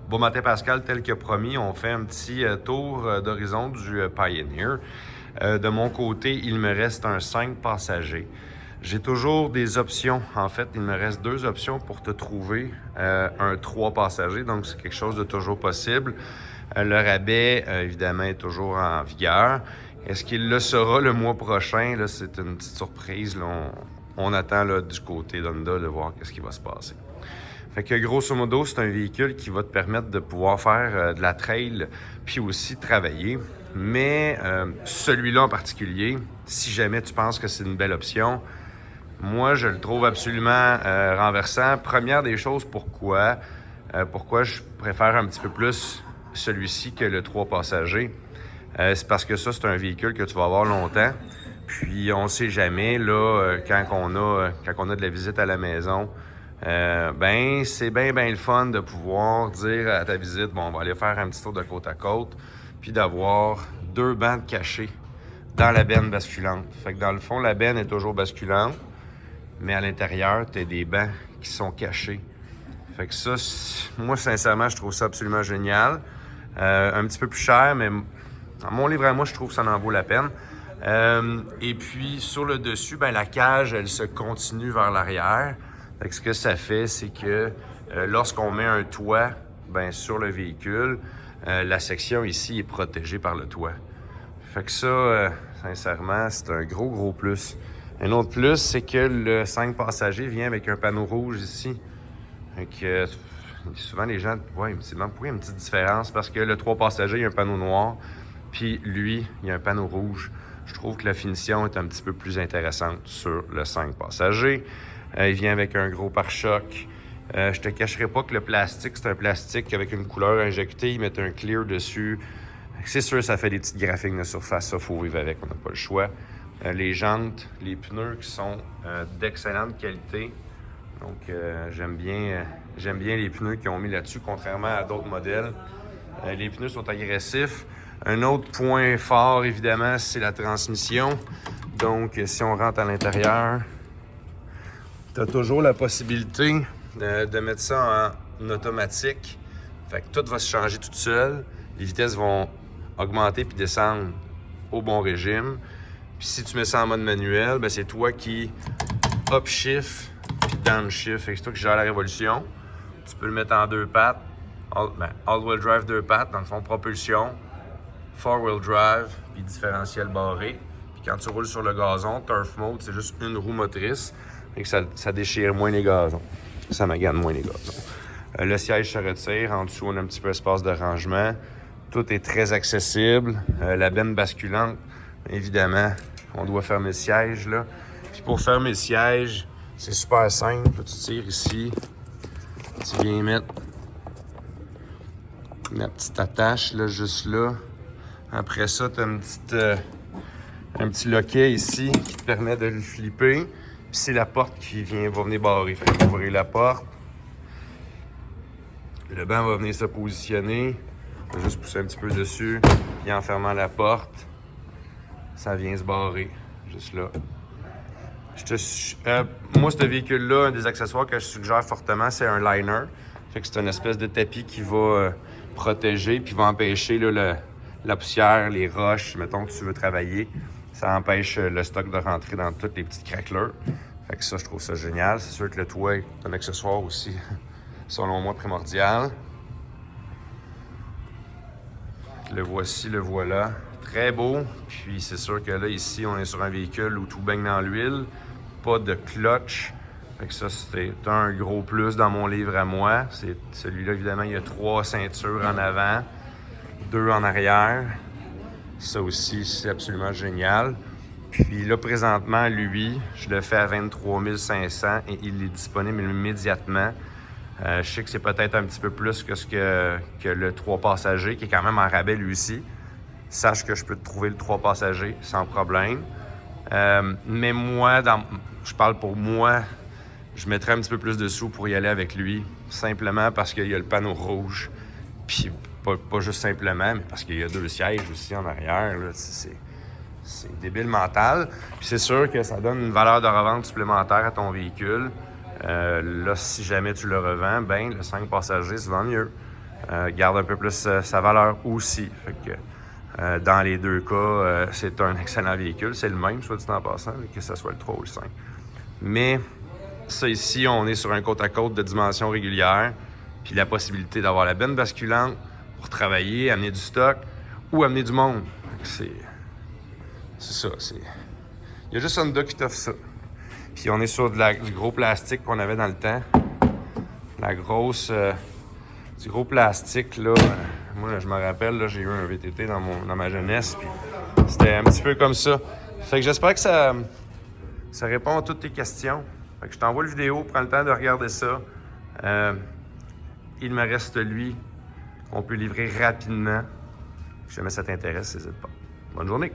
Bon matin Pascal, tel que promis, on fait un petit tour d'horizon du Pioneer. De mon côté, il me reste un 5 passagers. J'ai toujours des options. En fait, il me reste 2 options pour te trouver un 3 passagers. Donc, c'est quelque chose de toujours possible. Le rabais, évidemment, est toujours en vigueur. Est-ce qu'il le sera le mois prochain? Là, c'est une petite surprise. Là, on attend là, du côté d'Honda de voir qu'est-ce qui va se passer. Fait que grosso modo, c'est un véhicule qui va te permettre de pouvoir faire de la trail puis aussi travailler. Mais celui-là en particulier, si jamais tu penses que c'est une belle option, moi, je le trouve absolument renversant. Première des choses, pourquoi? Pourquoi je préfère un petit peu plus celui-ci que le 3 passagers? C'est parce que ça, c'est un véhicule que tu vas avoir longtemps. Puis, on ne sait jamais, là, quand on a de la visite à la maison, c'est bien le fun de pouvoir dire à ta visite, bon, on va aller faire un petit tour de côte à côte, puis d'avoir 2 bancs cachés dans la benne basculante. Fait que dans le fond, la benne est toujours basculante, mais à l'intérieur, tu as des bancs qui sont cachés. Fait que ça, moi, sincèrement, je trouve ça absolument génial. Un petit peu plus cher, mais dans mon livre à moi, je trouve que ça en vaut la peine. Et puis, sur le dessus, la cage, elle se continue vers l'arrière. Fait que ce que ça fait, c'est que lorsqu'on met un toit sur le véhicule, la section ici est protégée par le toit. Fait que ça, sincèrement, c'est un gros plus. Un autre plus, c'est que le 5 passagers vient avec un panneau rouge ici. Fait que souvent les gens, ils me disent, pourquoi il y a une petite différence? Parce que le 3 passagers, il y a un panneau noir, puis lui, il y a un panneau rouge. Je trouve que la finition est un petit peu plus intéressante sur le 5 passagers. Il vient avec un gros pare-choc. Je te cacherai pas que le plastique, c'est un plastique avec une couleur injectée. Ils mettent un clear dessus. C'est sûr, ça fait des petites graphiques de surface. Ça, il faut vivre avec. On n'a pas le choix. Les jantes, les pneus qui sont d'excellente qualité. Donc, j'aime bien les pneus qu'ils ont mis là-dessus, contrairement à d'autres modèles. Les pneus sont agressifs. Un autre point fort, évidemment, c'est la transmission. Donc, si on rentre à l'intérieur, tu as toujours la possibilité de mettre ça en automatique. Fait que tout va se changer tout seul. Les vitesses vont augmenter puis descendre au bon régime. Puis si tu mets ça en mode manuel, c'est toi qui up-shift puis downshift. Fait que c'est toi qui gères la révolution. Tu peux le mettre en 2 pattes. All-wheel drive 2 pattes, dans le fond, propulsion. 4-wheel drive, puis différentiel barré. Puis quand tu roules sur le gazon, turf mode, c'est juste une roue motrice. Fait que ça déchire moins les gazons. Ça magane moins les gazons. Le siège se retire. En dessous, on a un petit peu d'espace de rangement. Tout est très accessible. La benne basculante, évidemment, on doit fermer le siège, là. Puis pour fermer le siège, c'est super simple. Tu tires ici. Tu viens mettre la petite attache, là, juste là. Après ça, tu as un petit loquet ici qui te permet de le flipper. Puis c'est la porte qui va venir barrer. Fait que ouvrir la porte. Le banc va venir se positionner. On va juste pousser un petit peu dessus. Puis en fermant la porte, ça vient se barrer. Juste là. Moi, ce véhicule-là, un des accessoires que je suggère fortement, c'est un liner. Fait que c'est une espèce de tapis qui va protéger puis va empêcher là, la poussière, les roches, mettons que tu veux travailler. Ça empêche le stock de rentrer dans toutes les petites craquelures. Fait que ça, je trouve ça génial. C'est sûr que le toit est un accessoire aussi, selon moi, primordial. Le voici, le voilà. Très beau. Puis c'est sûr que là, ici, on est sur un véhicule où tout baigne dans l'huile. Pas de clutch. Fait que ça, c'était un gros plus dans mon livre à moi. C'est celui-là, évidemment, il y a 3 ceintures en avant, 2 en arrière. Ça aussi, c'est absolument génial. Puis là, présentement, lui, je le fais à 23 500 et il est disponible immédiatement. Je sais que c'est peut-être un petit peu plus que le 3 passagers, qui est quand même en rabais lui aussi. Sache que je peux te trouver le 3 passagers sans problème. Mais moi, je parle pour moi, je mettrais un petit peu plus de sous pour y aller avec lui, simplement parce qu'il y a le panneau rouge. Puis pas juste simplement, mais parce qu'il y a 2 sièges aussi en arrière. Là, c'est débile mental. Puis c'est sûr que ça donne une valeur de revente supplémentaire à ton véhicule. Là, si jamais tu le revends, le 5 passagers se vend mieux. garde un peu plus sa valeur aussi. Fait que, dans les deux cas, c'est un excellent véhicule. C'est le même, soit dit en passant, que ce soit le 3 ou le 5. Mais ça ici, on est sur un côte-à-côte de dimension régulière, puis la possibilité d'avoir la benne basculante pour travailler, amener du stock ou amener du monde. C'est ça. Il y a juste Honda qui t'offre ça. Puis on est sur du gros plastique qu'on avait dans le temps. Du gros plastique, là. Moi, je me rappelle, là, j'ai eu un VTT dans ma jeunesse, puis c'était un petit peu comme ça. Fait que j'espère que ça répond à toutes tes questions. Fait que je t'envoie la vidéo, prends le temps de regarder ça. Il me reste lui, qu'on peut livrer rapidement. Si jamais ça t'intéresse, n'hésite pas. Bonne journée!